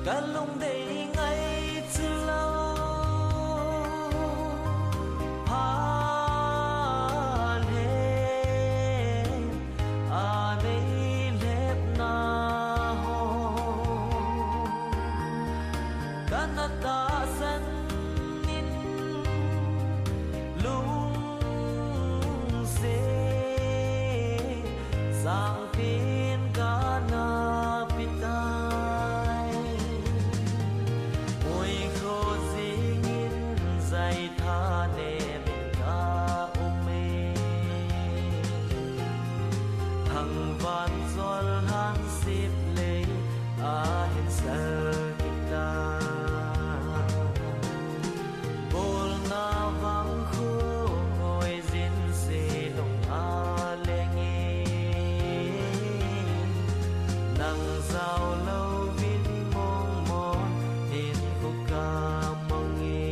cả lung đầy ngay chưa lâu pha lên à đây lép na ho cả na ta sân in lung se sang pin cả na pitai ôi khô dingin dây tha ne min ka ume thằng van zol han sip le a hin sel kita bol na vang khu ngồi zin se long a lengi nang giao lâu vin mong mong tin ko ka mangi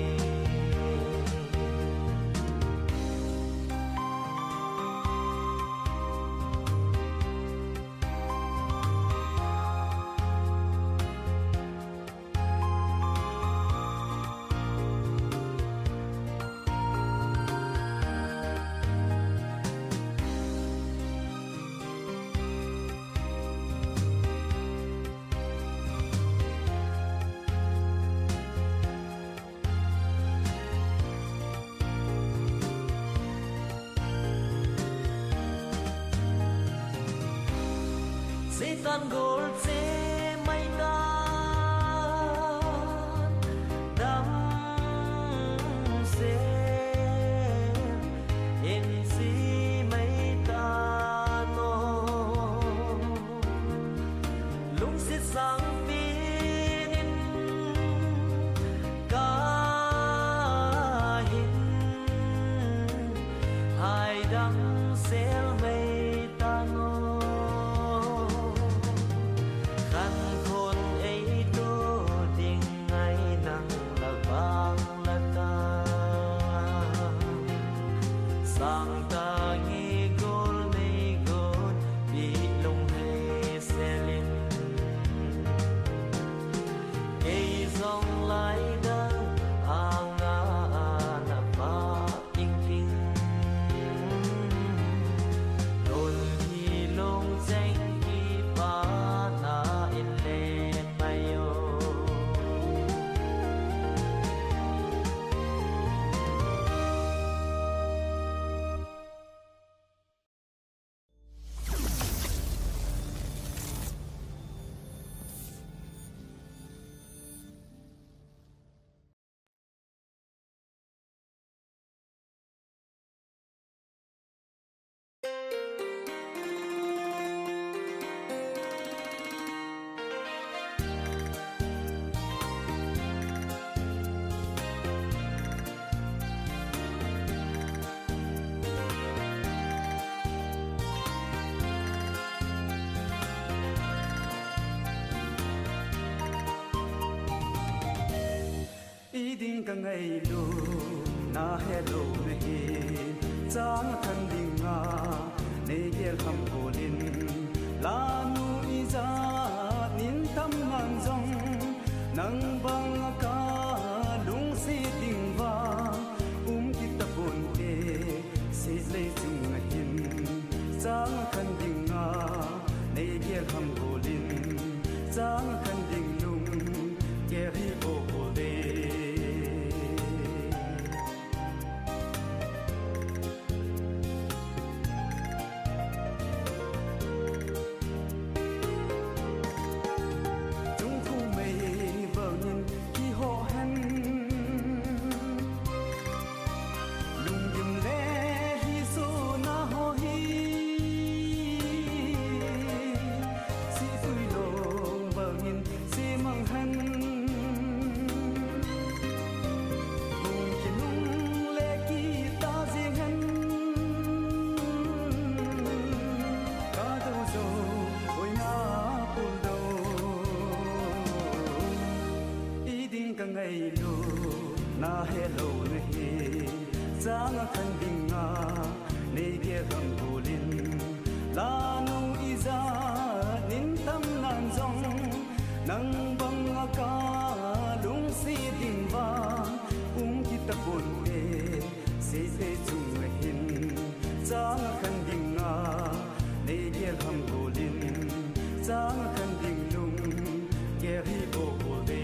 tan gol se mai tan dam se in si mai ta no lung sit sang pinin ka hin hai dam sel mai ta no sang ta nghi gol nei gol bi lung hay selin ei zong lai da anga na pa ing king don hi long cheng ki pa na in le mayo iding ka ngai lu na hello ne hi chang than ding nga ne gel ham bolin la nu iza nin tam nan jong nang bang ka lung si ding wa ki ta bon te se le chung na hin chang than ding nga ne gel ham bolin chang than ding lung ke ri bo de na hello ne hi chang khan ding nga ne ge hang bolin la nu iza nin tam nan jong nang bang ka ham golin sang khan ding lung ke hi bo de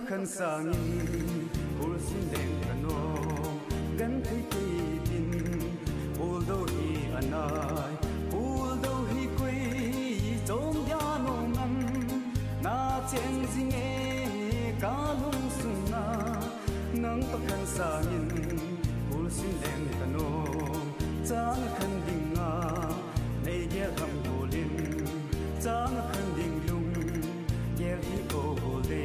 khăn sang in ul sin leng kano gan thei ki tin ul do hi anai ul do hi koi chom ya no nam na chen jing e ka lung sung na nang to khăn sang in ul sin leng kano chang khan ding nga nei ye ram golin chang khan ding lung ye hi ko de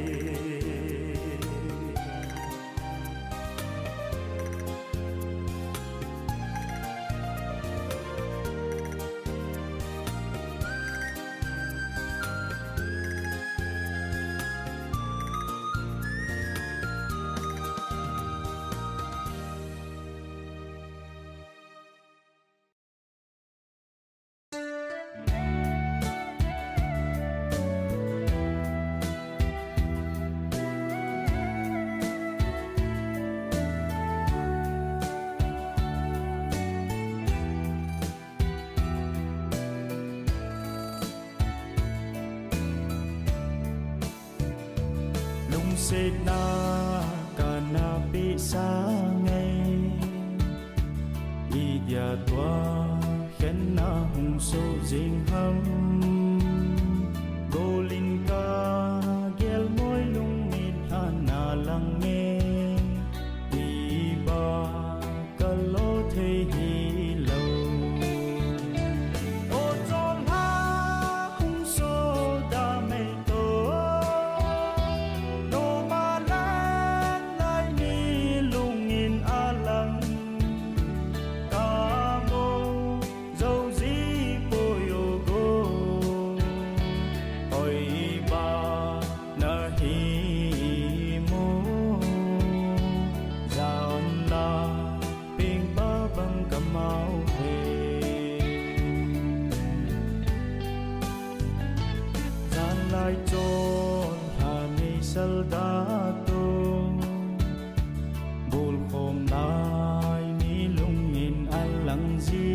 Sét na cả na bị sa ngày y dia tua khen na hung so jing ham golin ka gel moi lung mit na lang nghe đi ba ka lo the hi lo o chom ha hung so da me lai chôn hà mi sal da to bul khom lai mi lung in alang ji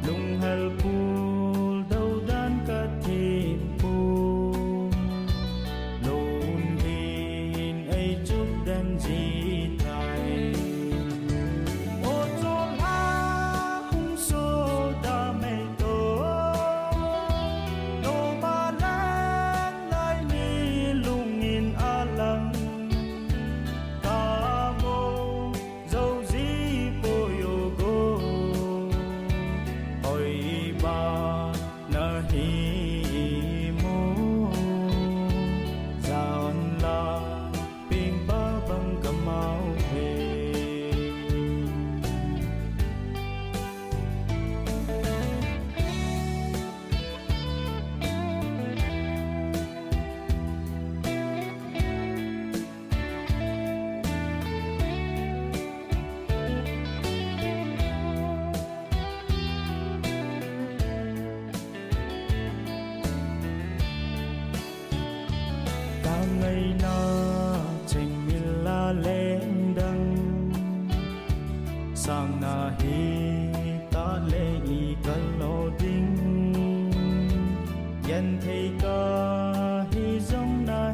lung hal pul dau dan ka thim pu lun hin ai chuk dan ji thai o chon ha hung so da me to ngày na trình min la lên đăng sang na hi ta lê y ka lo ding yan thei ka hi zong na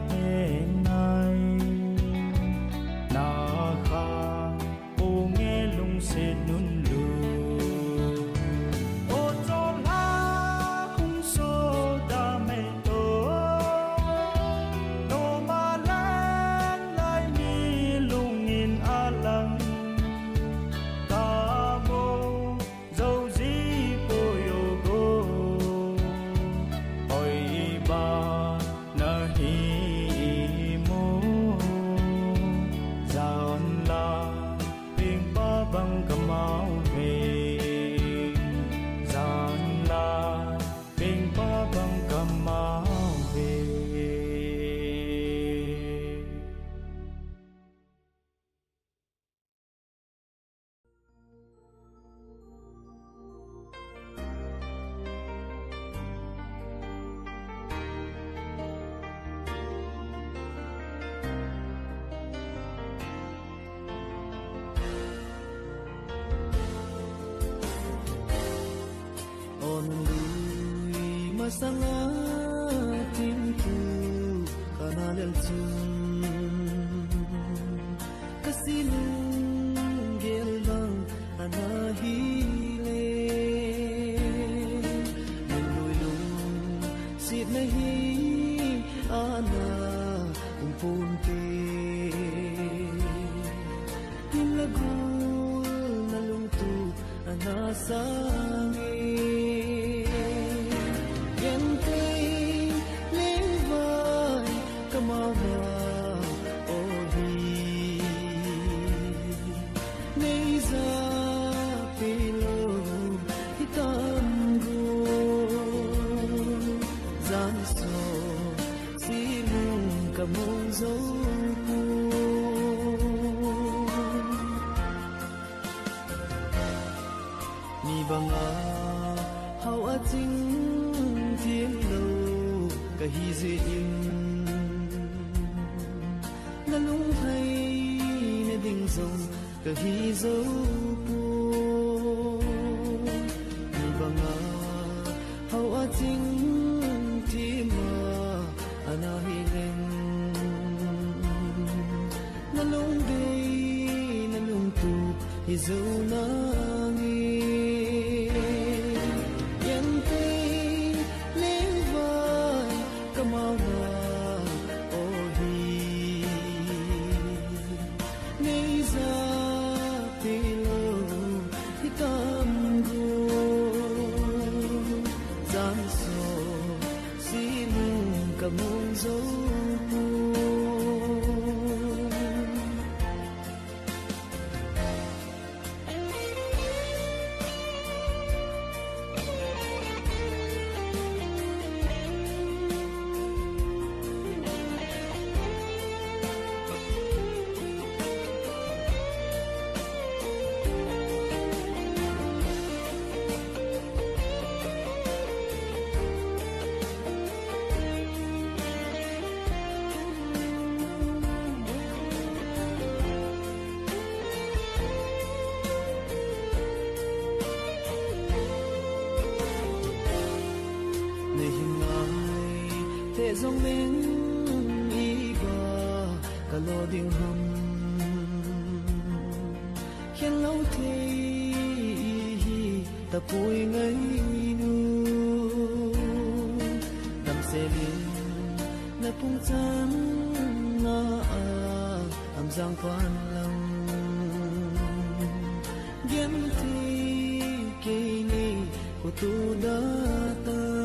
sanga tim tu kana lel chum kasilung gel bang ana hi le loi lung sit na hi ana pun te tin lagu na lung tu ana sangi hi dễ in na lung hay na ding dong ka hi dấu pu ni banga hau a ting ti ma ana hi leng na lung dei na lung tu hi dấu na dòng lên đi qua cả lo điên hầm khen lâu thế ta vui ngây nu đam xe liên na pung chan na am giang phan lòng yếm thi kỳ ni của tu đã ta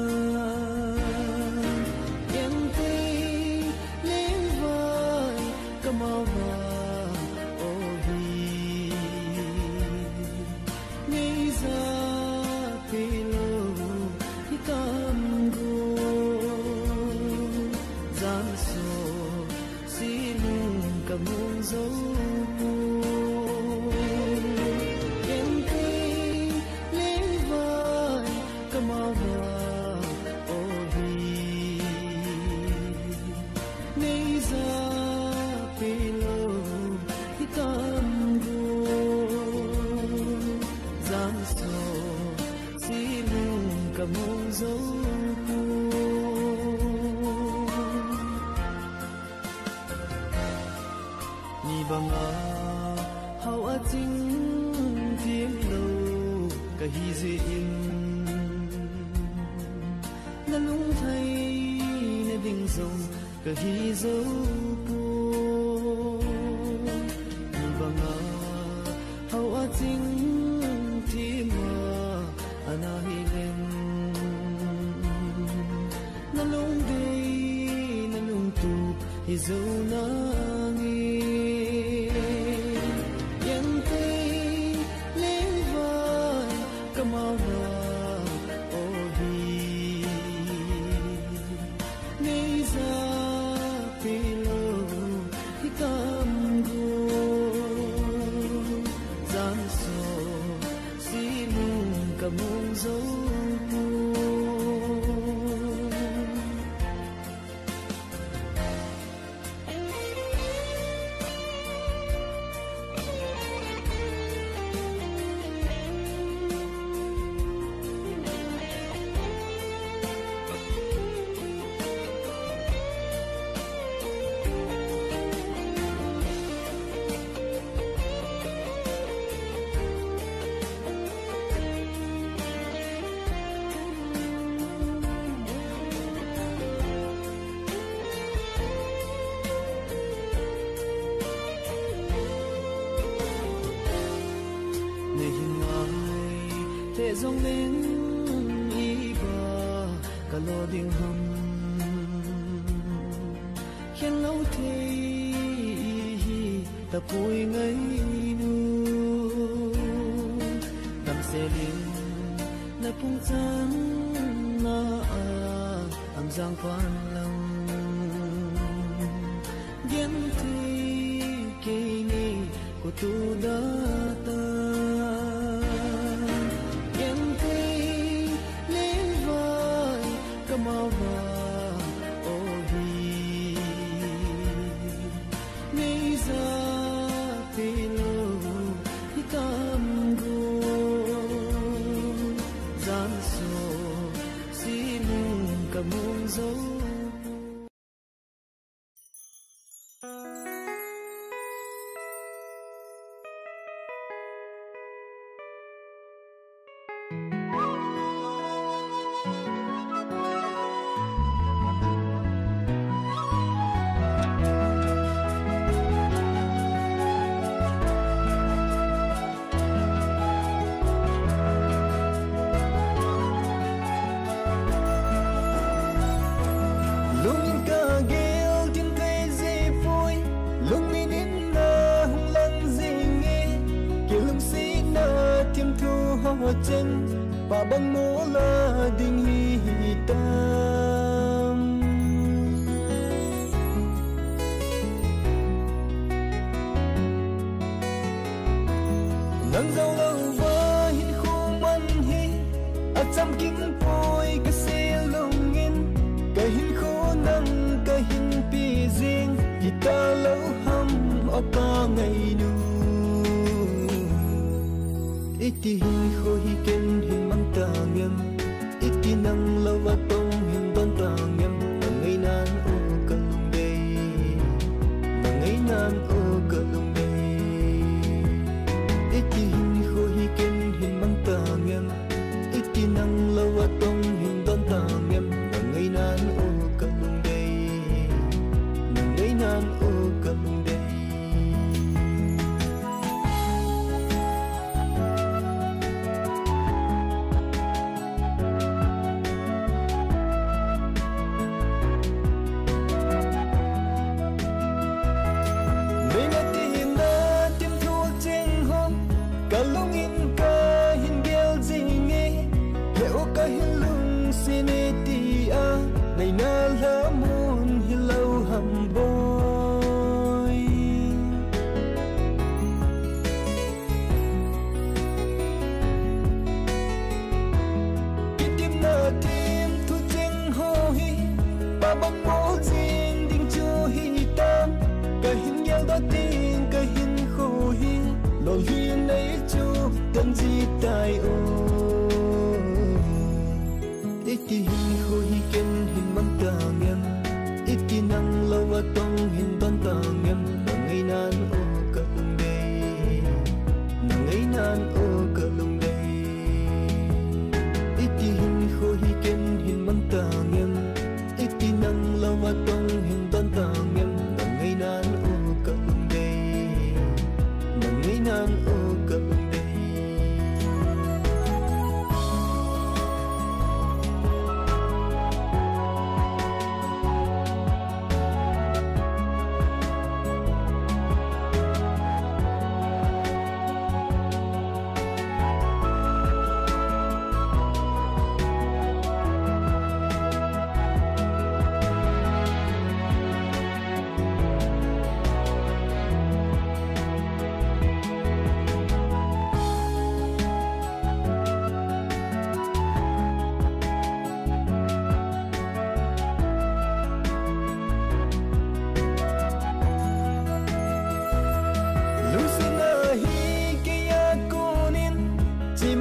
ka hi dấu pu ni banga hau a ting ti ma ana hi leng na lung dei na lung tu hi dấu na ngi yan te leng vai kamau na o hi nei za dòng lên y ba cả lo điên hầm khiến lâu thế ta vui ngây nu nằm xe lên lại phung chân na am giang quan lòng điên thế kỳ này của tu đã ta điên thế lên vai cầm áo và ô hi ngay ra pilo hi tam go gian so si mung cầm mung dấu chân và băng mũ là đình hi tam nắng dâu lâu vơ hin khu man hi ở trăm kính bôi cái xe lông in cái hin khu nắng cái hin pi riêng thì ta lâu hâm ở ba ngày nu iti hin kho hi ken hin mang tang em iti nang lawa tong hin don tang em ngai nan o kalung dei ngai nan o kalung dei iti hin kho hi ken hin mang tang em iti nang lawa tong hin don tang em ngai nan o kalung dei ngai nan o kalung dei này na lỡ muôn hi lâu hầm bôi cái tim na tim thu chênh hô hi ba băng bố riêng đình chu hi tam cái hình nhau đó tin cái hình khô hi lò hiên ấy chu tên gì tai ô iti hin kho hi ken hin mang tang em iti nang lawa tong hin don tang em ngai nan o kalung dei ngai nan o kalung dei iti hin kho hi ken hin mang tang em iti nang lawa tong hin don tang em ngai nan o kalung dei ngai nan o kalung dei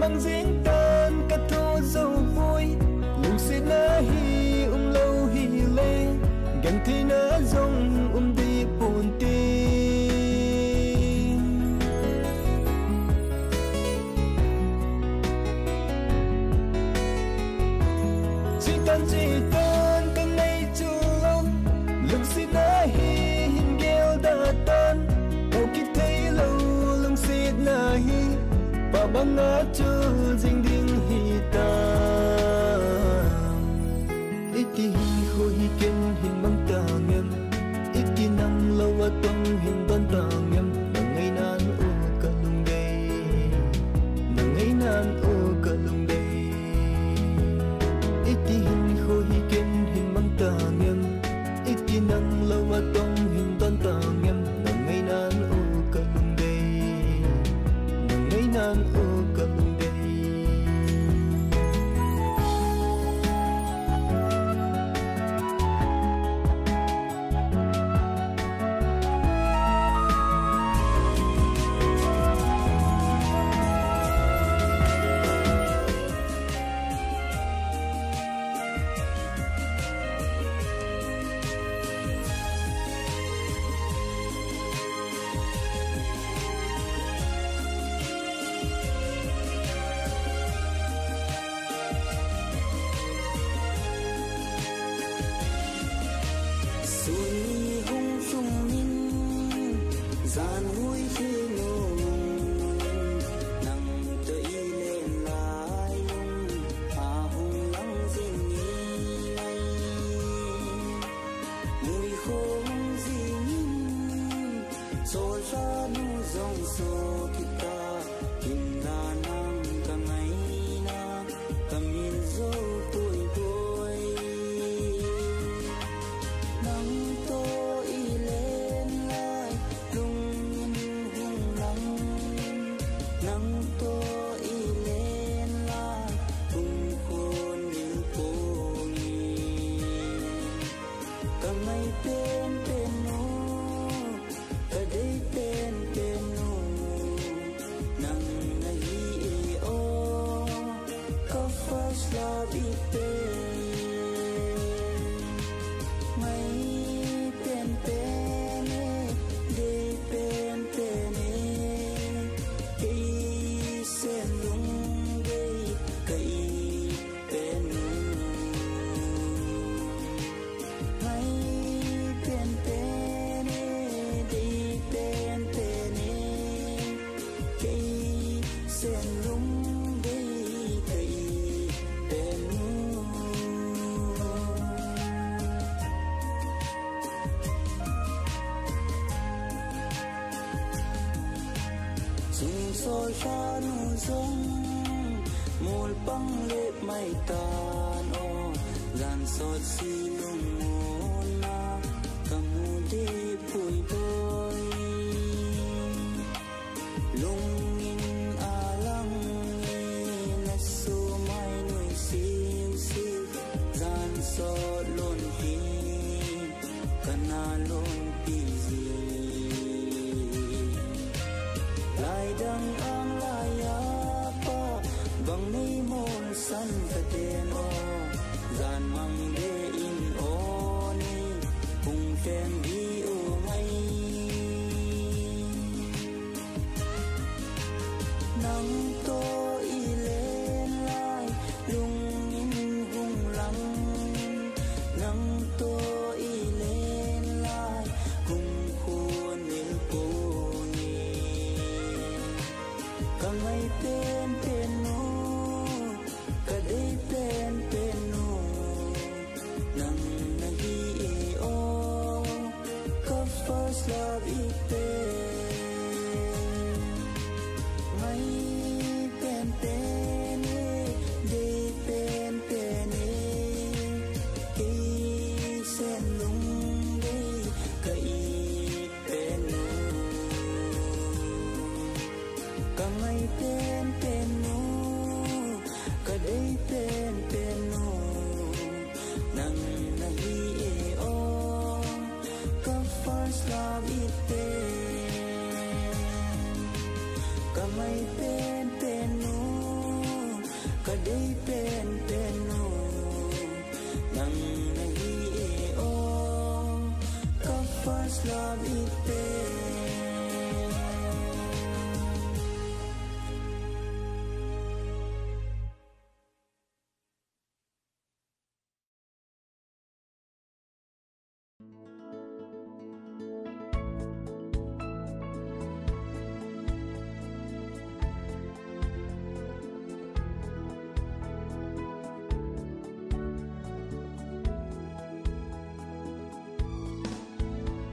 mang riêng tan cắt thô dâu vui lùng xin na hi lâu hi lê gần thì na dòng đi buồn tin chỉ tan cái ngày chu lâu lùng xin na hi hình gheo đã tan đâu kịp thấy lâu lùng xin na hi và băng á chưa dinh điên wa tong hin don tang yam nang ngai nan u kalung dei nang ngai nan u kalung dei iti hin kho hi ken hin mang tang yam iti nang lo wa tong hin don tang yam nang ngai nan u kalung dei nang ngai nan u kalung dei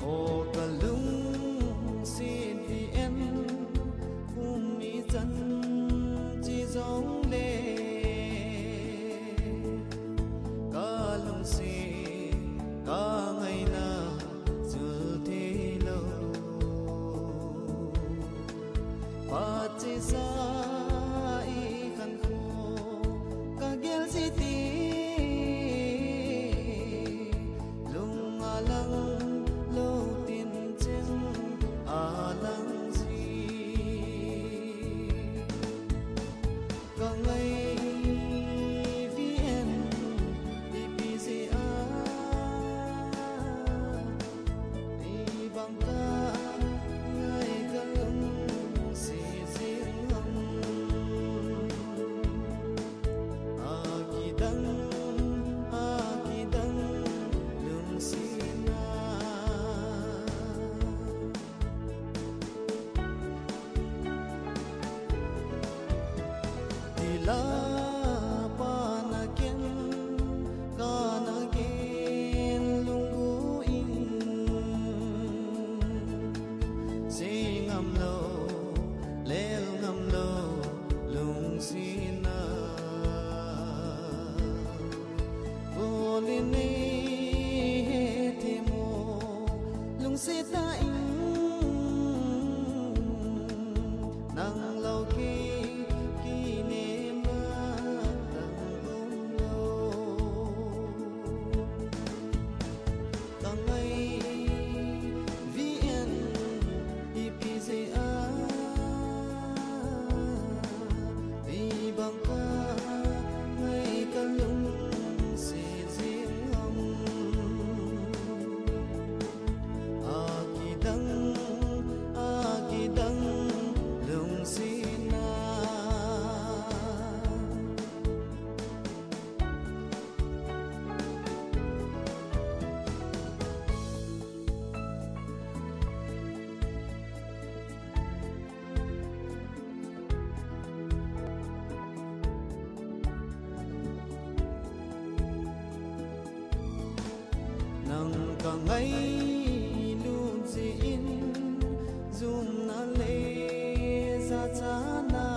O kalung cả ngày luôn diễn zoom na lê ra cha na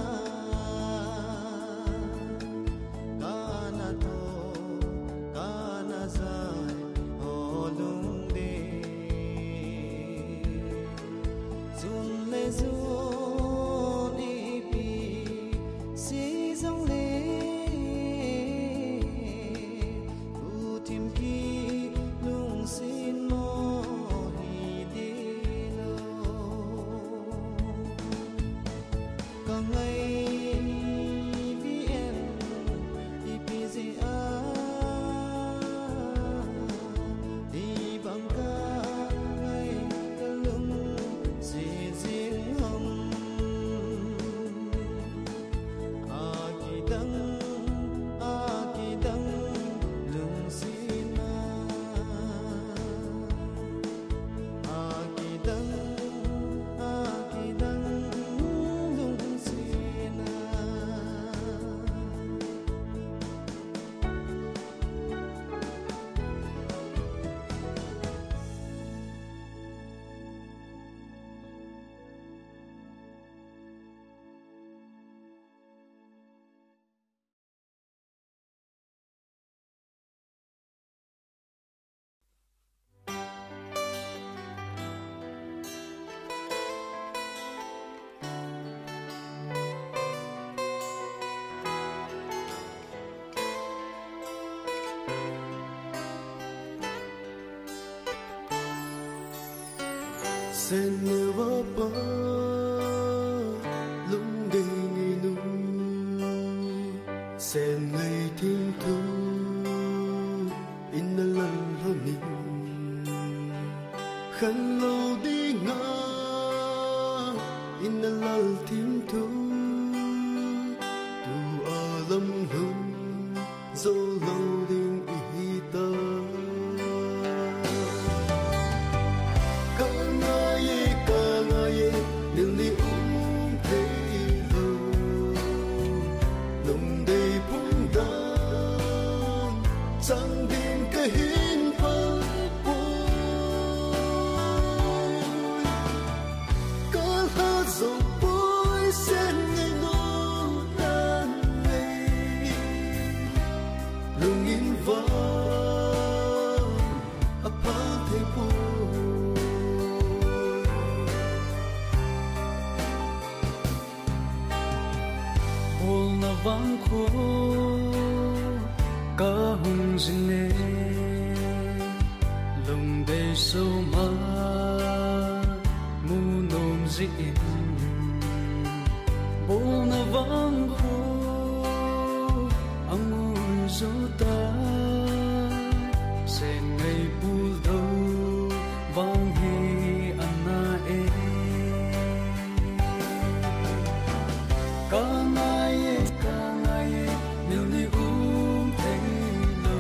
kana to kana dài hồ lung đi zoom lê zoom đi pi si dòng lê u tìm ki xin mô hi đi lô cả ngày vì em đi pi gì à đi bằng ca ngày cả lưng gì riêng hồng à kỳ đắng lưng xin sen neva pa lung de ngi nu sen ngai thiên thu in na lan lo ni khan lo đi nga in na lal thiên thu tu a lam hum zo lo ding i ta nương đi thế lô nồng đầy bóng đàn chẳng đến cái hiên phật bôi có hát dòng bôi sen vang khô cả hùng dinh lòng đầy sâu má mu nôm dị bố na vang khô ang mùi dấu ta sẽ ngày bù đâu vang hi anna e ca ngày nếu đi thấy lâu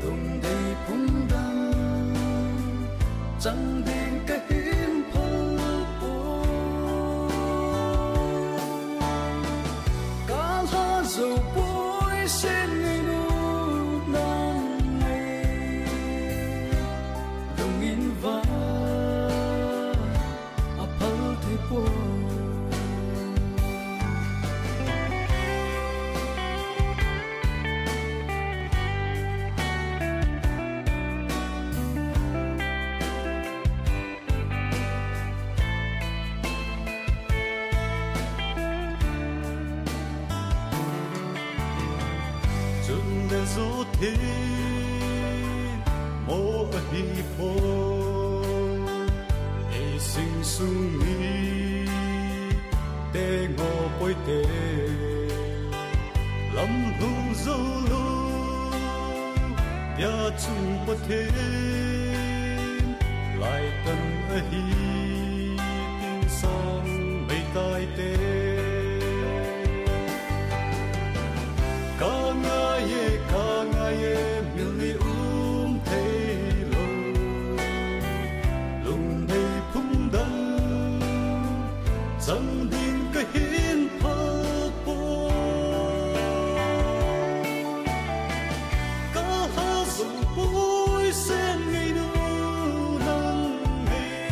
lòng đầy phúng đắng chẳng đến cái hiến phật bố ca la dầu bối sen ngày nụ nắng ngày lòng in va apal thế bố dù thế mô hi po e sinh sung ni te ngô bôi te lâm hung dâu lu ya chung bát thế lại tân hi tin song mây tai te ca ngày mili thấy lâu lòng đầy phúng đắng chẳng đến cái hiến phật bố ca ha dùng bối sen ngày nụ nắng ngày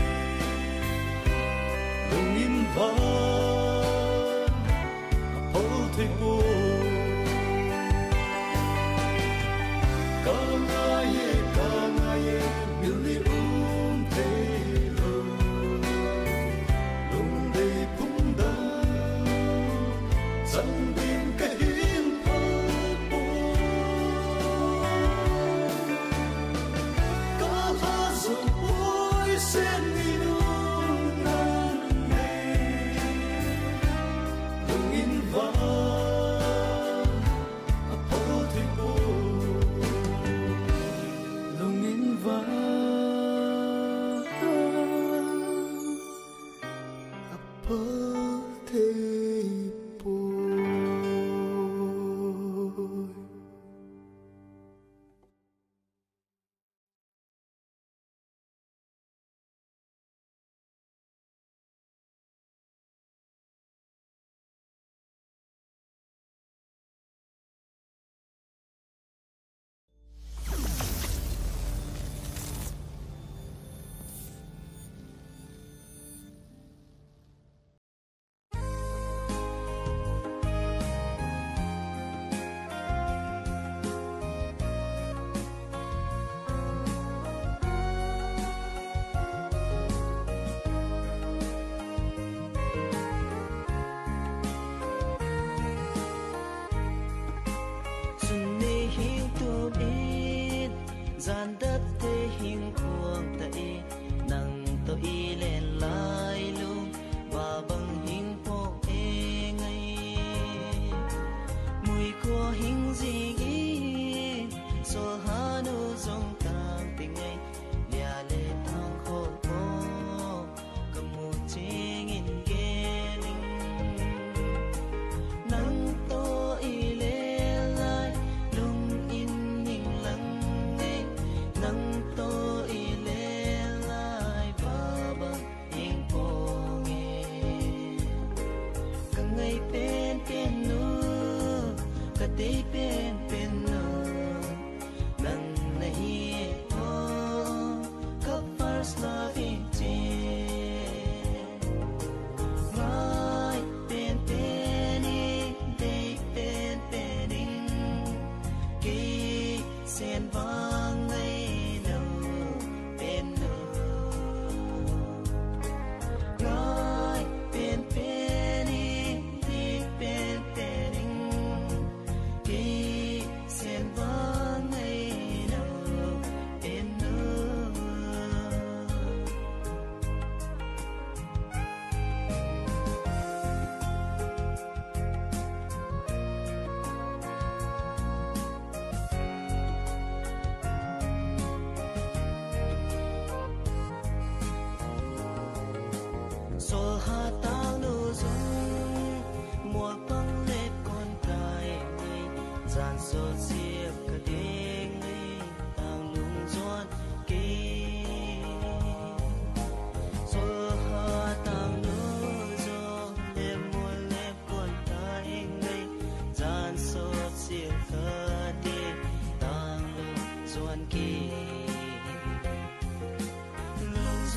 lòng in va apal thế bố ca ngày mili thấy lâu lòng đầy phúng đắng chẳng đến cái hiến phật bố ca ha dầu bối sen ngày nụ nắng ngày lòng in va apal thế bố lòng in va apal thế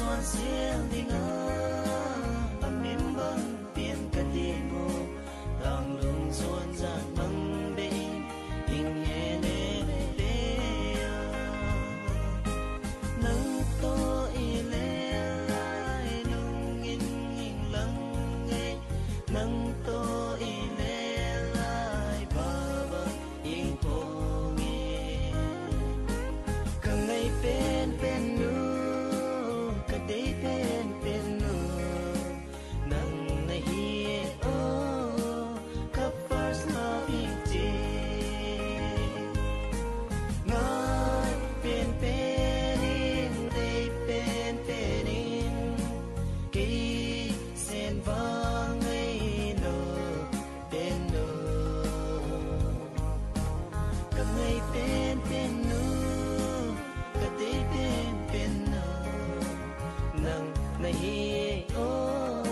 xuân xiên đi ngơ âm miên băng tiền cả tiền mồ tàng lung xuân giàn băng bên hình nhẹ nề lê nắng to y lê lại nung in in lăng nghe nắng to y lê lại ba ba in po nghe càng ngày bên bên nữa cả day bên bên nữa nắng này hi oh cup first love it ngay bên bên in day bên bên in kỳ sen vang ngày nở bên nở càng ngày bên bên nữa cả day bên bên nữa nắng này hi oh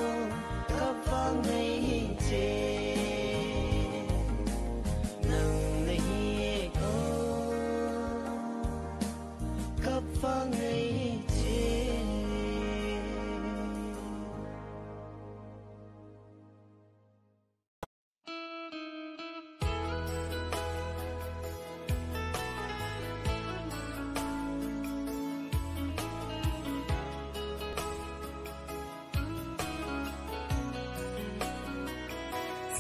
cup vang ngày chế nắng này hi oh cup vang ngày chế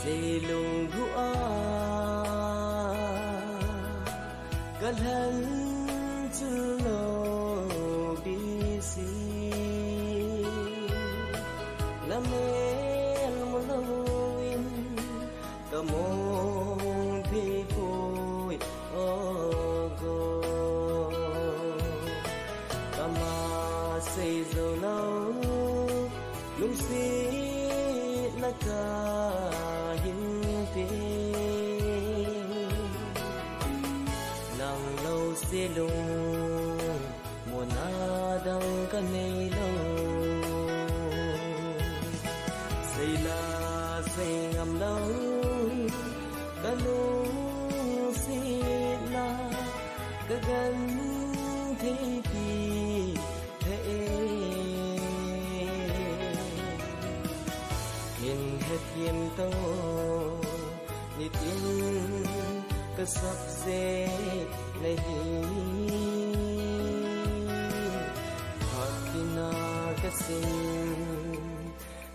dây lùng gua gần hơn chưa lâu bị si làm em một lâu in cả mong thì vui go cả mà xây dầu lâu lung xí là cả hình tình nàng lâu xế lung mùa na đăng cả này lâu xây là xây ngầm lâu cả lung xí là cả gần thế thì thế hiền hết hiền tô ni tiếng cơ sắp dễ này hạt na cơ sinh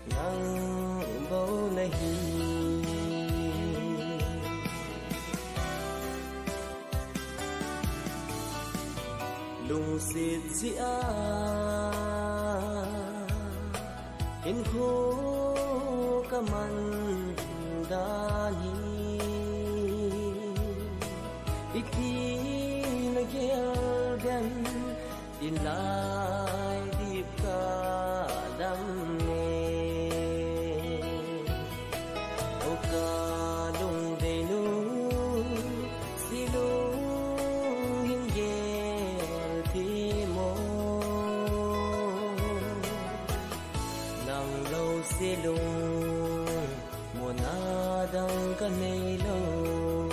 nắng bầu này lung xịt dĩa in khô cả man đani iki na gel gan in lai dip ka dam ne o ka lung de nu si lung hin gel thi mo nang lâu si lung mùa na đăng cả này lâu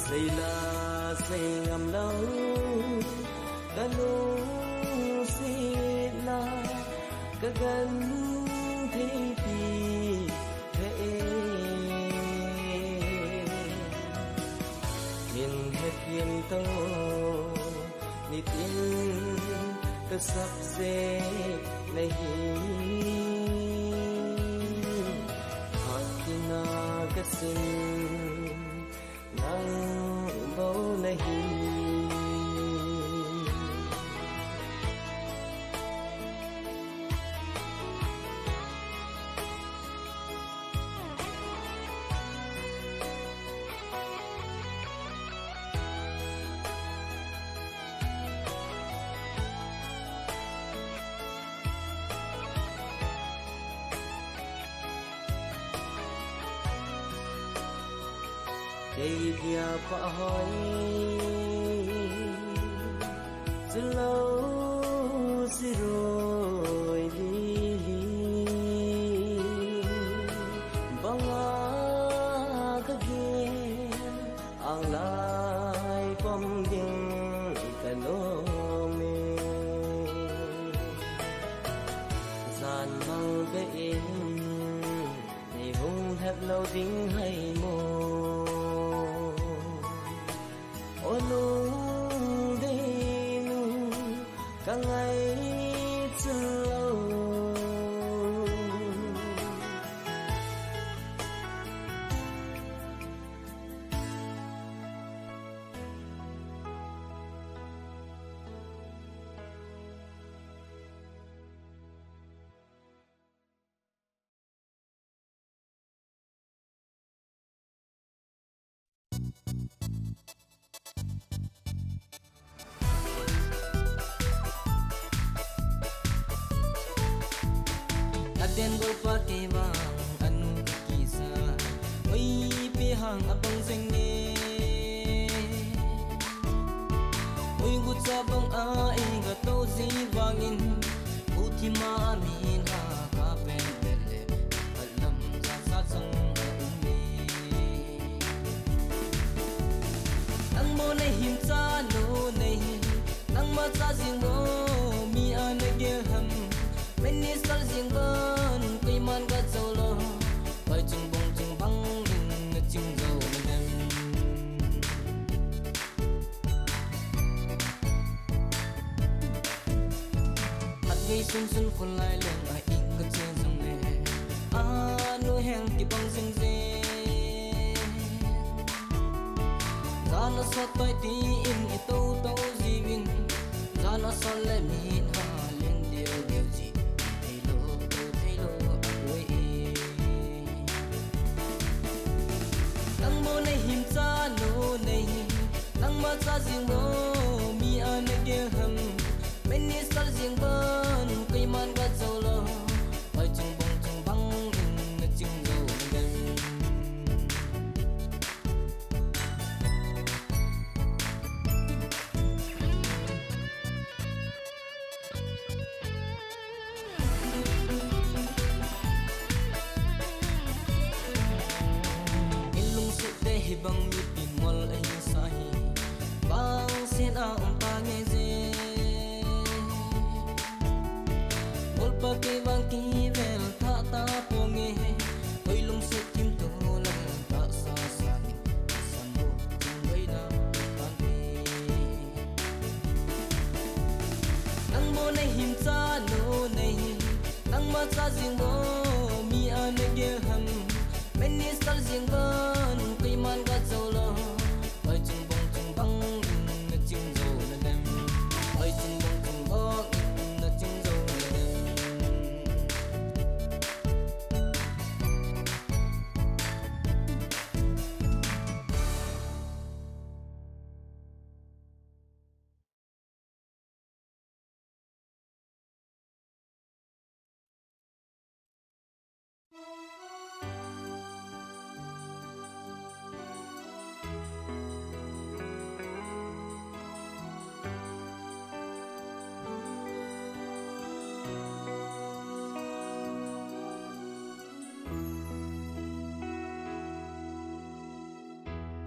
xây là xây ngầm lâu cả lung xí là cả gần thế thì thế hiền hết hiền tô ni tiếng cơ sắp dễ này na cái sinh nắng bầu này đây dia pa hỏi từ lâu gì rồi đi băng á cái kia ang lai pom ding ka lo me ding hay mo olu de nu ka ngai chlo Aden gol pa ke bang anu kisa oi pi hang abang sing ne oi gut sa bang ai ga to zi wangin uthi ma min ha ka pen bele alam sa sa sang ummi nang mo nei him cha no nei nang ma cha jing mo mi an ge ham Minister Jingban Quy man ga solo Oi chung bong chung bang in chung zo nem Hat gây sun sun kun lai leng ai ing ga chen sang ne a nu heng ki bang sing ze Zana sa toi ti in i to to ji win Zana sa le min ha len dio dio ji Nang mo nei him cha no nei nang ma cha jing mo mi an ge ham Minister jing ban kai man ga solo oi chung bang in chung zo gan hi bang mi pin mol ai sai bang sen a pa nge je ol pa ke bang ki vel tha ta po nge oi lung se kim to la ta sa sa ni san bo chung bai na kan ti nang mo nei him cha no nei nang ma cha jing bo mi an ge ham Minister jing ban Quy man ga solo oi chung bang in chung zo na dem oi chung bang in chung zo na dem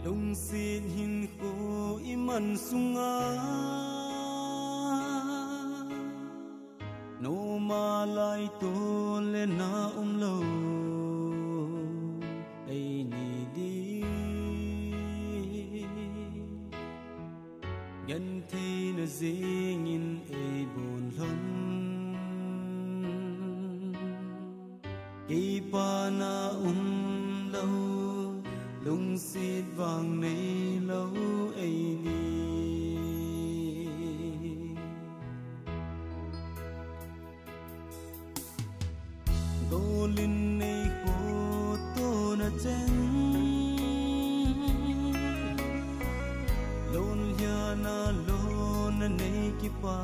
Lung xin hin khu iman sunga no ma lai to le na lo ai ni di gan thi na zing in ai bon lon ki pa na lo lung xít vàng này lâu ấy đi tô linh này khô tô na chen lôn ya na lôn na này kipa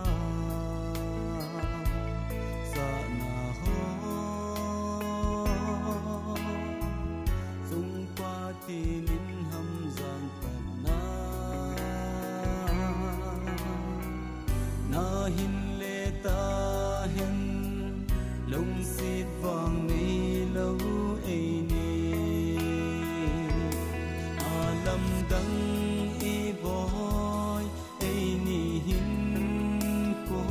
sa na ho tinin ham giang phần na hin lệ ta hin lông xít vàng ni lâu ấy ni alam dang e boy ấy ni hin ko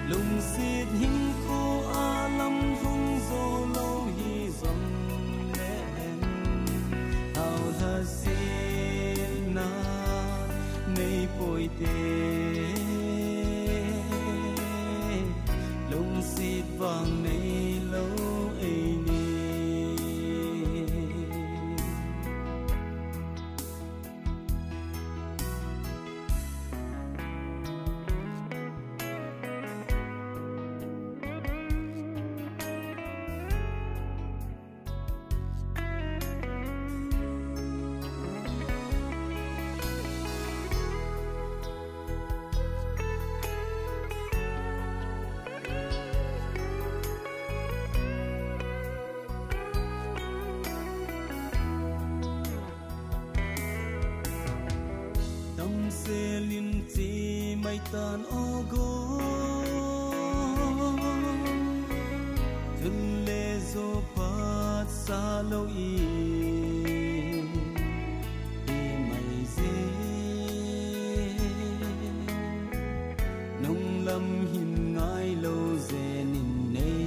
lông xít hin ko alam hung zo lâu hi dòng lệ bồi tê lung xịt vàng này lâu ấy nè se lin chi mai tan o go thun le zo pat sa lo i mai ze nong lam hin ngai lo ze nin nei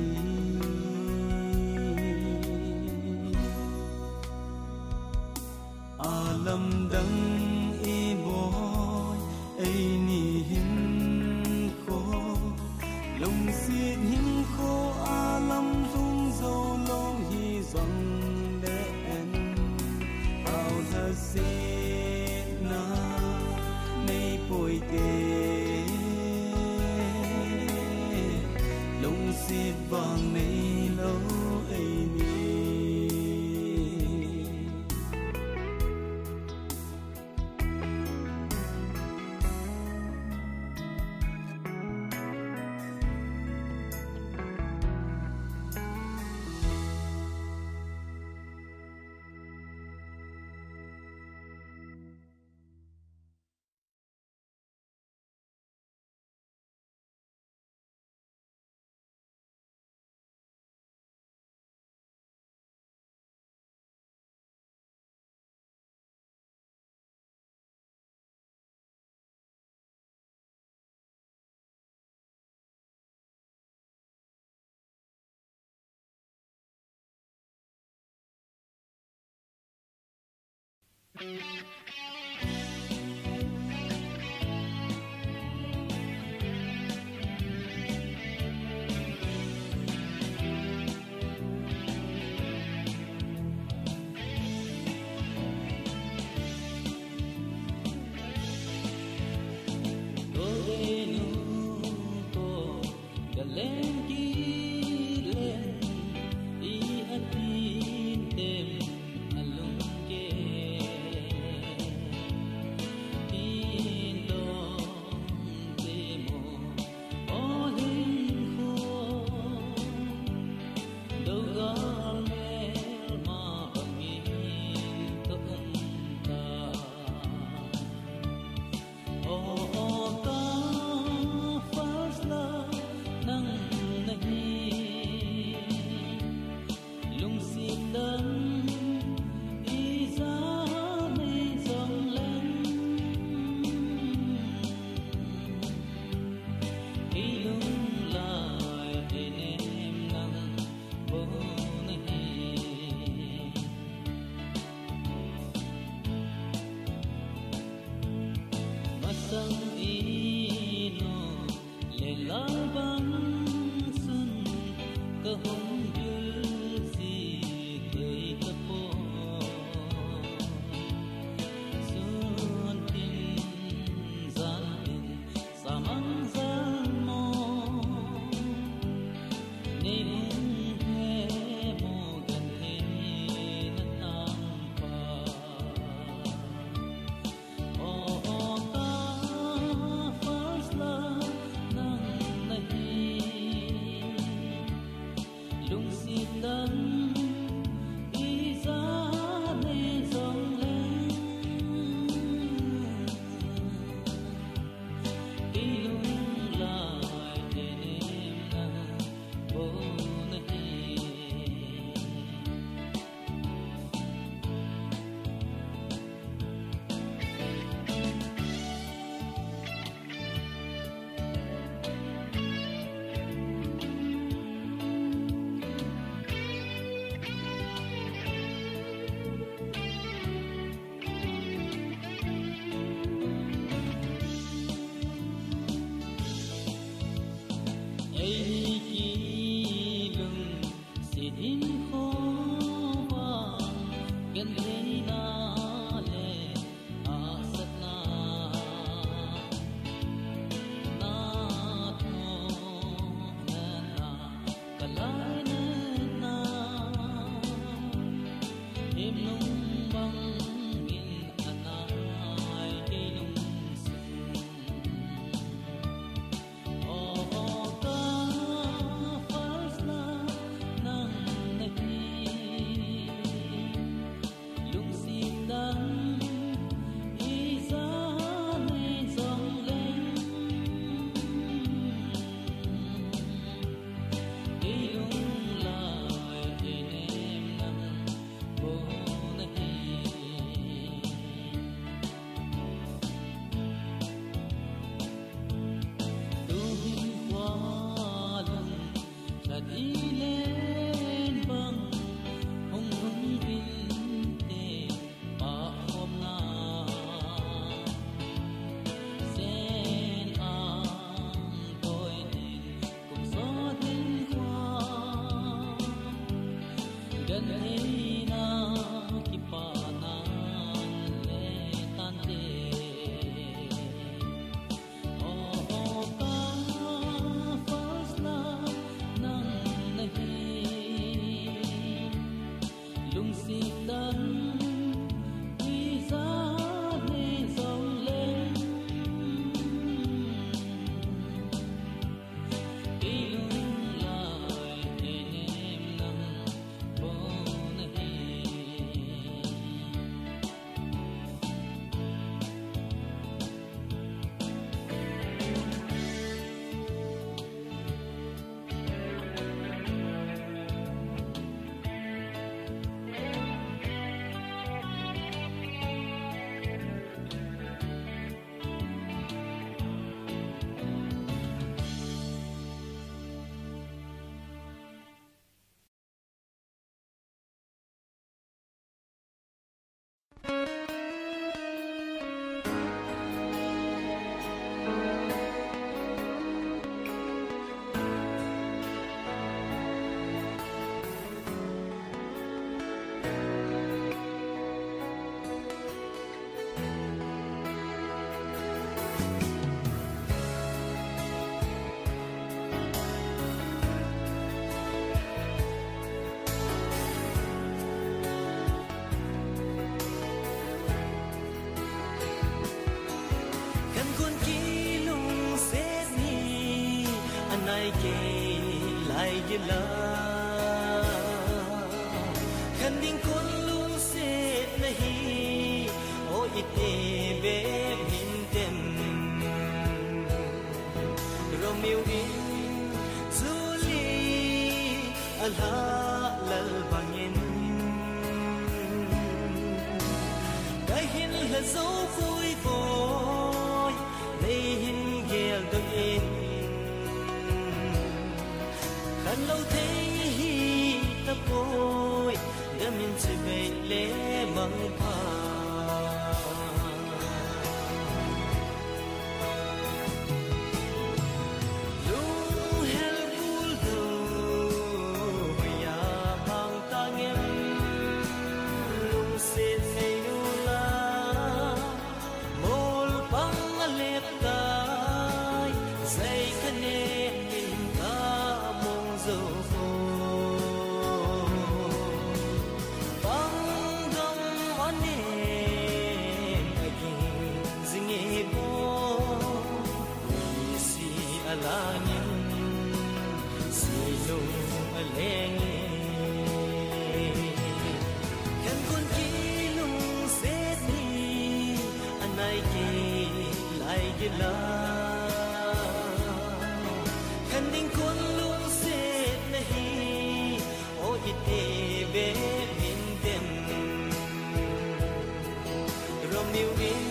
alam dang i bo ai ni hin kho long xịt hin kho alam rung zo long hi zong de en ao la se na nei poi te long xịt vàng nei lo ai ni la khan ding kon lu se nahi o ite be min tem romeo in zuli ala lal bangin dai hin la zo vui boy nei hin gel dong in kan lâu thế hi ta bôi đã mình sẽ về lễ bằng pha lu hel bul do ya bang tangem lung sin nei nu la mol bang alep tai say khane alangin silong alenge kan kon kilung seti anai ke lai gila kan ding kon lung set nahi o ite be min dem romeo in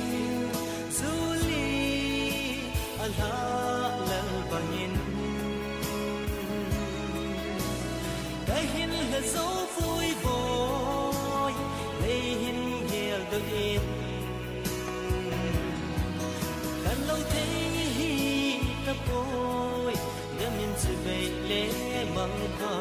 zuli ala bangin dai hin la zo vui boy nei hin gel do in kan lâu thế hi ta boy đã min se bay le mang ka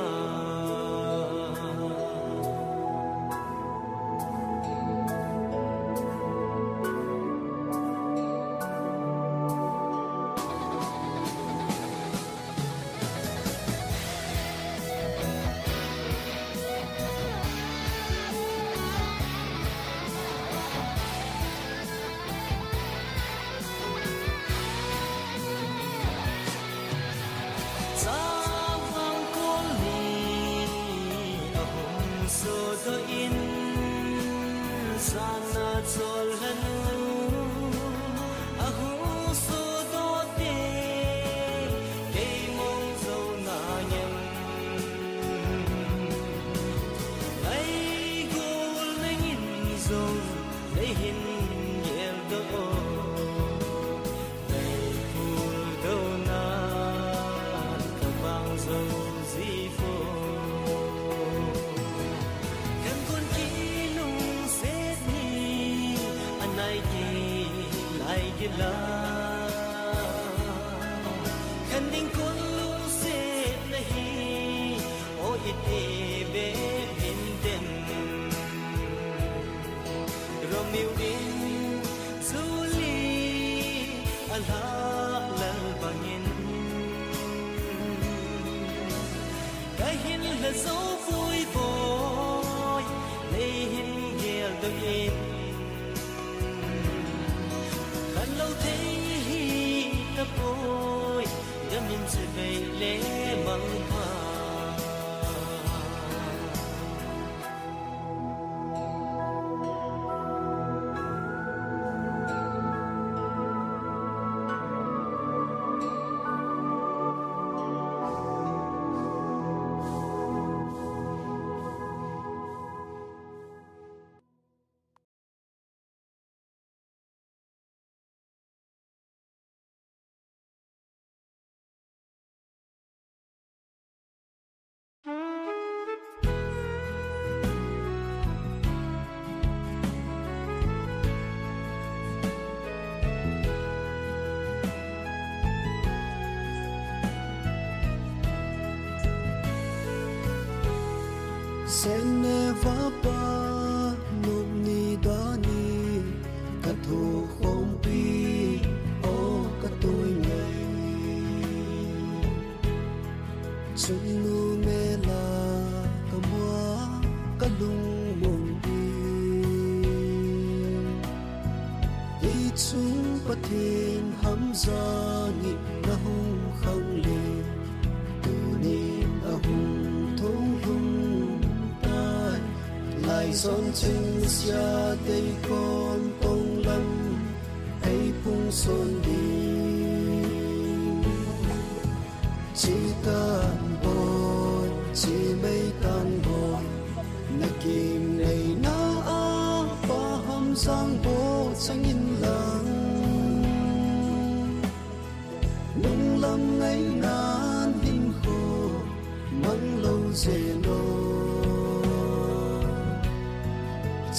sana chol hanu ahu so do te ke mong zo na nyam ai gol nangin zo nei hin yel do nei phul do na ka bang zo zi fo la kan ding kon lu se nahi o ite be min se be le mang ha sen va pa nop ni dani ka tho khom pi o ka toi ngai chung nu me la ka mua ka lung mong pi i chung pathin ham za ni na hung khang le tu ni a hung thong hung lại son chinh xia tây con tông lân hay phung son đi chỉ tan bồi chỉ mấy tan bồi na kim này na a ba ham sang bo sang in lang nung lâm ngày nan hình khô mang lâu dễ nô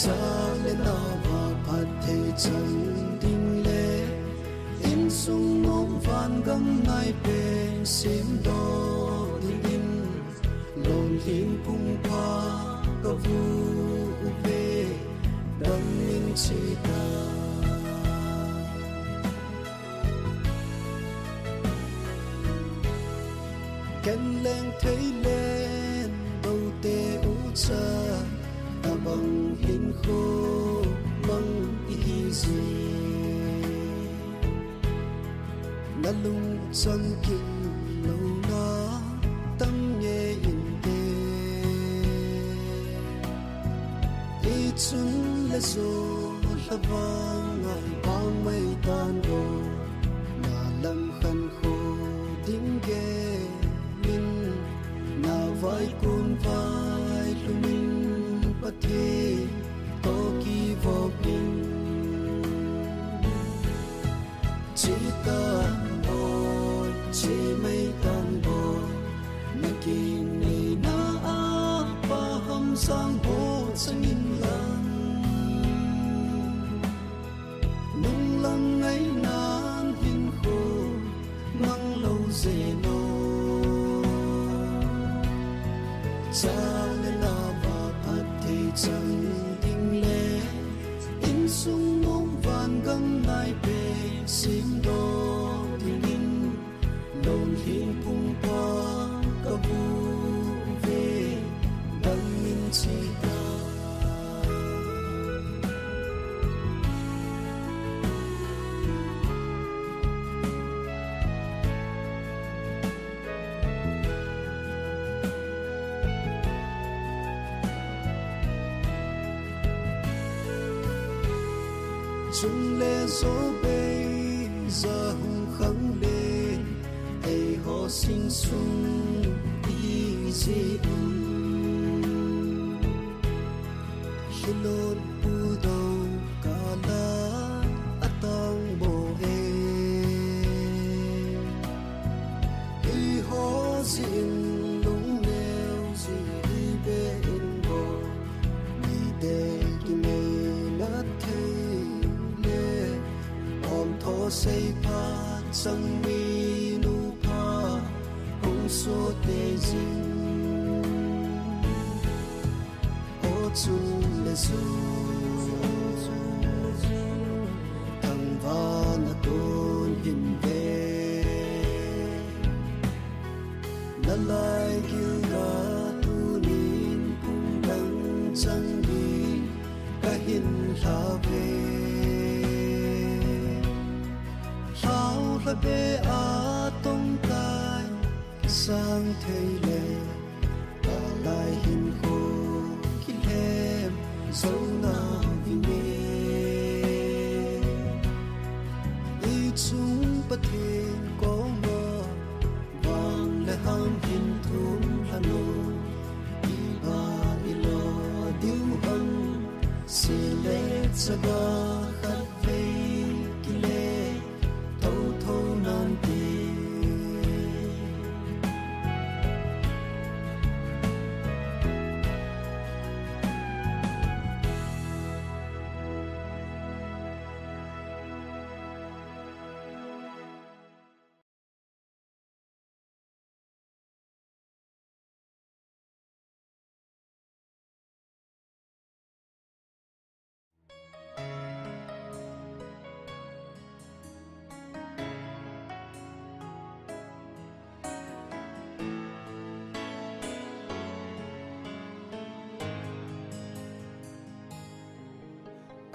cha lên na va phat the chan ding le in sung nom van gam nai pen sim do ding ding lon hin pung pa ka vu ve dam min chi ta ken leng thấy lên đâu te u cha ta bằng hin khô mang hi gì na lung chân kim lâu na tâm nhẹ in tê đi chung lệ zo la vang ngai bang mây tan go na lam khan khô ding ge min na vai kun vai lumin pathe to ki vo pin chỉ tan boy chỉ mấy tan boy na kin nei na a pa ham sang bo sang in lang nung lang ngày nan hin khô mang lâu dễ nô cha lên na va phat thi chân ding le in sung nom van gam nai pe sim do ding ding lon hin pung pa ka vu ve dang min chi ta chung le zo be za hung khang le ai ho sing sung i ji hilon pu do kala atang bo e i ho sin lung neo ji be in bo ni de ki me na the tho say pa sang mi nu pa hong so te jing o chung le su thang va na ton hin ve la lai gil ga tu nin pung dang chan bi ka hin la ve la be a tong kai sang thấy lệ ta lại hình khô khi em dấu nào vì mê ý chúng bất thiện có mơ vàng lại ham hình thốn là nô ý bà ý lo điêu ân xì lệ cha ba khát vây kỳ lệ thâu thâu nan tì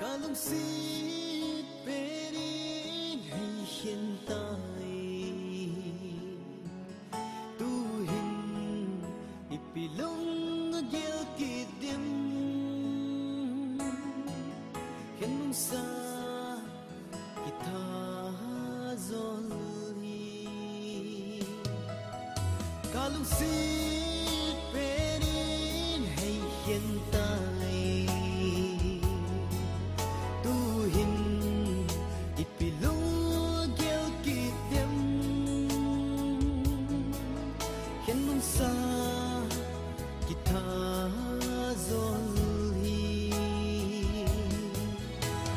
Kalung sit perin hay hiện tại tu hình ipilong gel kidim hen mong sa kita zolhi Kalung sit perin hay hiện tại sa kita zolhi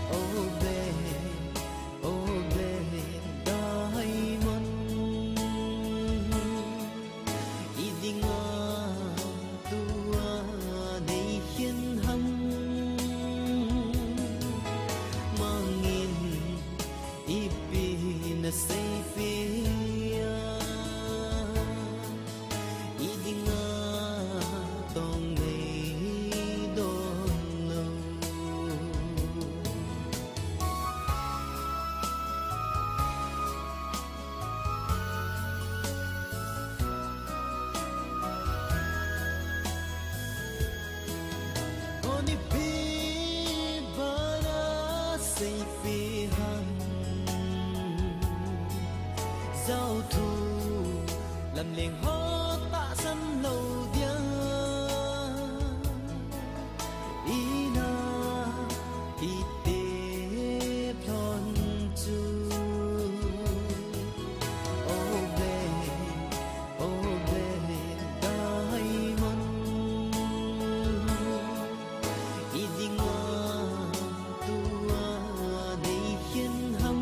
oh be dai man idinga tua nei hiên hâm mangin ipina safe giao thu làm liền hót tạ sân lâu dia ina ite plon chu oh be dai man idinga tua nei hiên hâm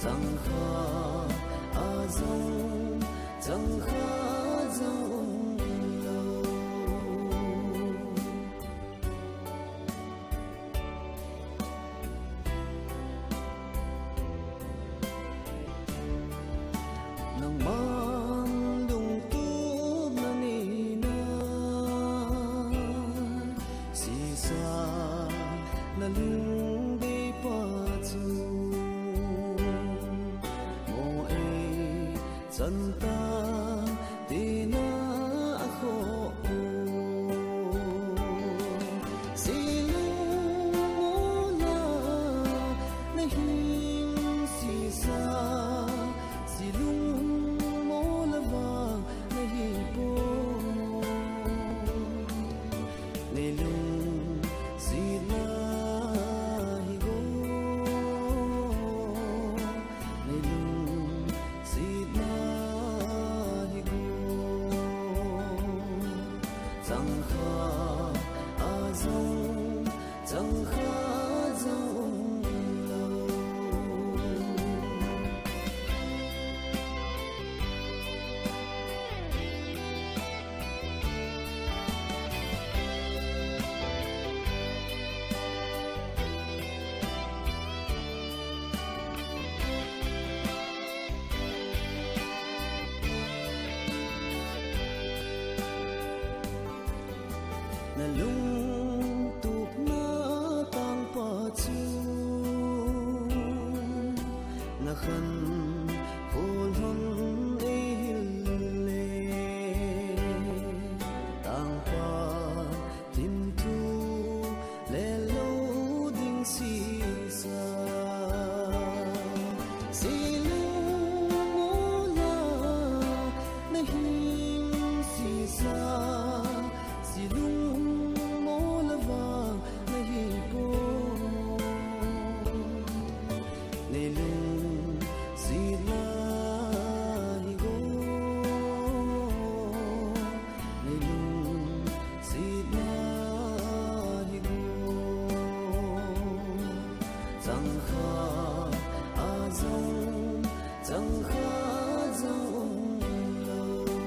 chẳng kha a dông chẳng kha dông lâu nang man lung tu na ni na si sa na lung de pa chu mo e chan ta ti na a kho si lung mo la na hin si sa si lung mo la va na hi po ne lung si la chẳng khá dông lâu na lung tup na tang pa chu na khan hol hon e le tang pa tim tu le lo ding si sa si lung mo la na hin si sa si lung chẳng kha a dông chẳng kha dông lâu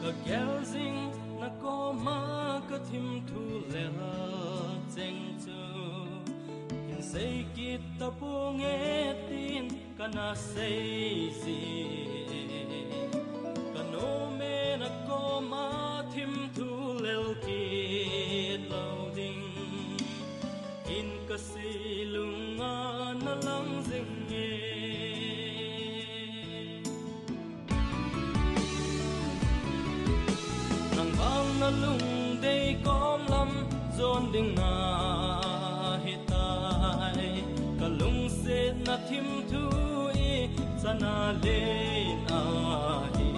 ka gel zing na ko ma ka thim thu le la cheng chu in sei kit ta pu nge tin kana sei si kano me na ko ma thim thu lel ki lo ding in ka si lunga na lang zing nge na lung day com lam zon ding na hitai ka lung se na thim thu i sana len a hi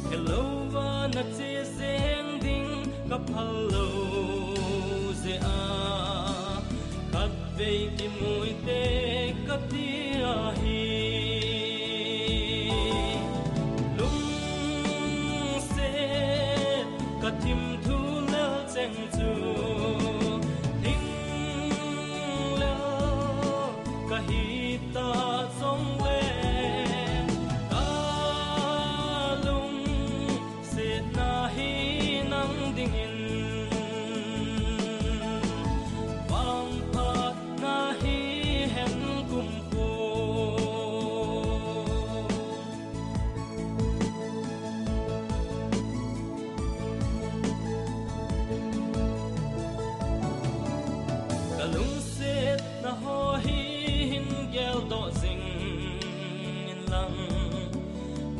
hello va na che seng ding ka phalo ze a kat ve ki mui te ka ti a hi tim thu lơ cheng chu thing lơ ka hi ta song le ta lung se na hi nang ding in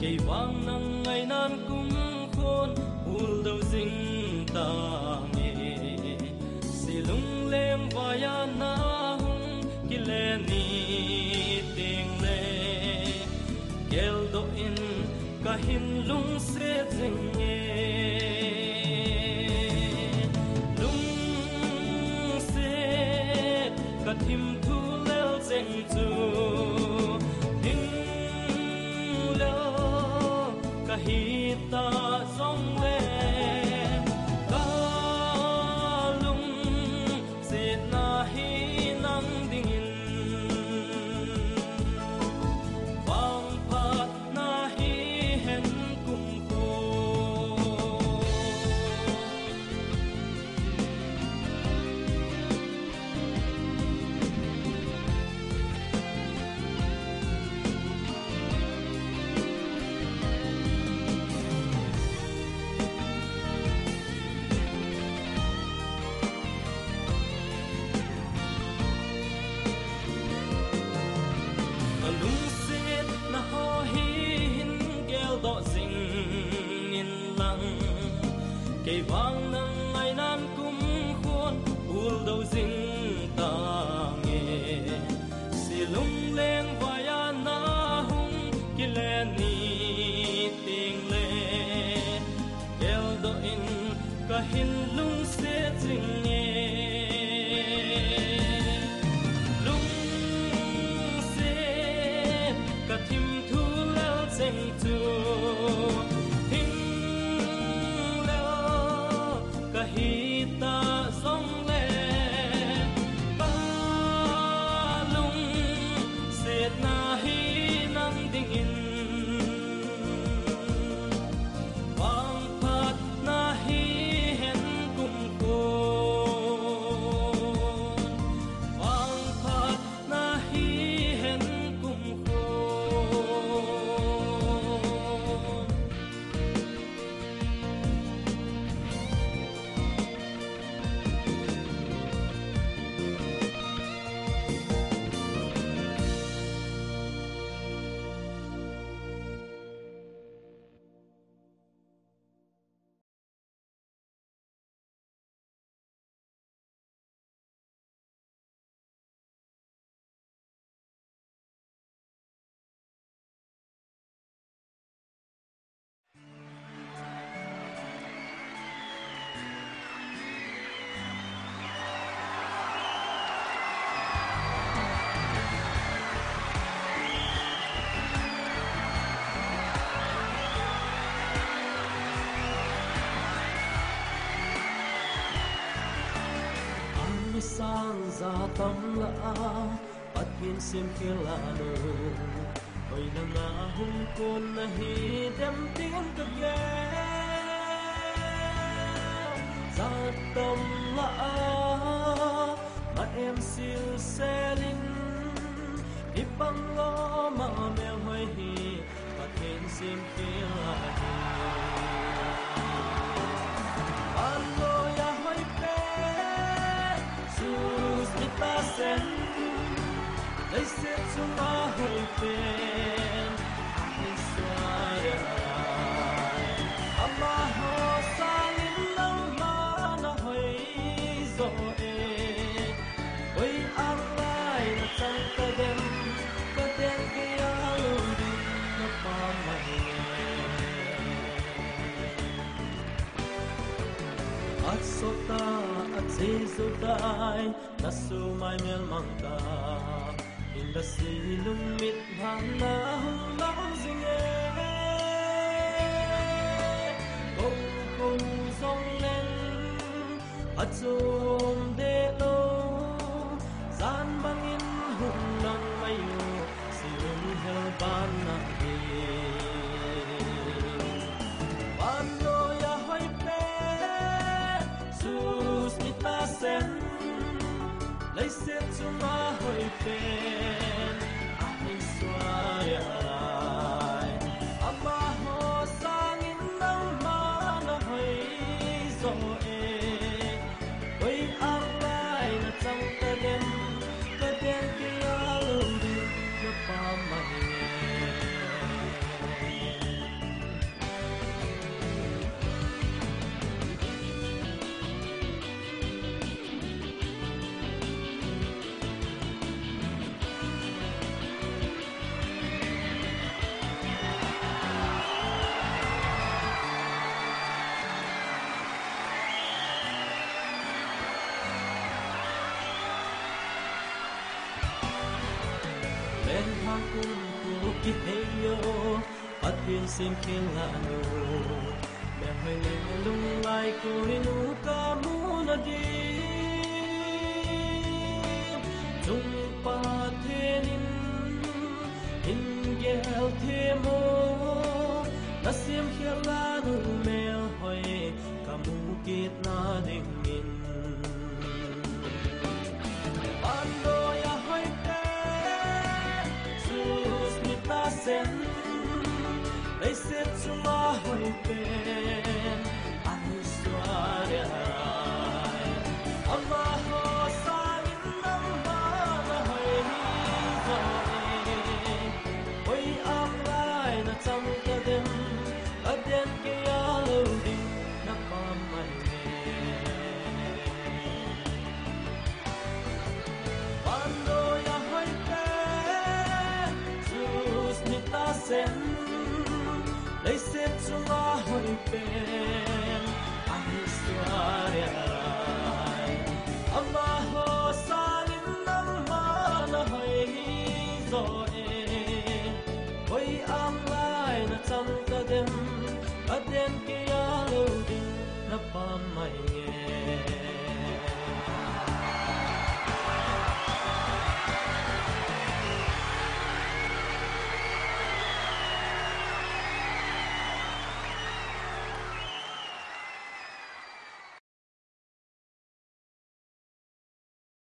cây vang nắng ngày nan cũng khôn ul đầu dinh ta nghe si lung lem vaya na hung kile ni ting le gel do in kahin lung se jing nghe lung se kathim thu lel jeng chu kahita song le ka lung se na hi nang dingin bang phat na hi hen kum ko cây vang nắng ngày nan cũng khôn ul đầu dinh ta nghe si lung lên vai na hung kile ni ting le gel do in kahin lung se jing nghe lung se kathim thu lel jeng tu kahita song le ba lung set na hi nang ding in wang phat na hi hen kum ko wang phat na hi hen kum ko sang za tam la pathin sim khilano oi na nga hung kon na hi dem tin ka ge za tam la ma em sil selin ipang lo ma mel hoi hi pathin sim khilano alo ya hoi pe ta sen lấy xếp xuống ba hồi tiền anh xoay ama ho sa linh nắng ma na hồi rồi ôi ang lai na chẳng ta đêm có đêm kia lưu đi na pa mai at sota at zizudai na sumay mel mangta in the silum mit bhana hung lang zinge kong kong song len at sum de lo san bangin hung lang mayo silum hel bana he bano ya hoy pe sus ita sen lấy xếp cho má hồi tên anh xoay lại ama ho sang in nắng má nó hơi rồi ôi ang len hang kum ku ki heyo pathin sim king la no me hoi le lung lai ku inu ka mu na di tung pa thenin in gel the mo na sim hial la nu me hoi ka mu kit na ding min ando ya hoi te sus ni ta sen they sit to my hoi pen I swear Allah ho sa in nam ba na hoi ni za hoi am lai na cham ka dem aden ke ya lo ding na pa mai ando ya hoi te sus ni ta sen they sit to my hoi pen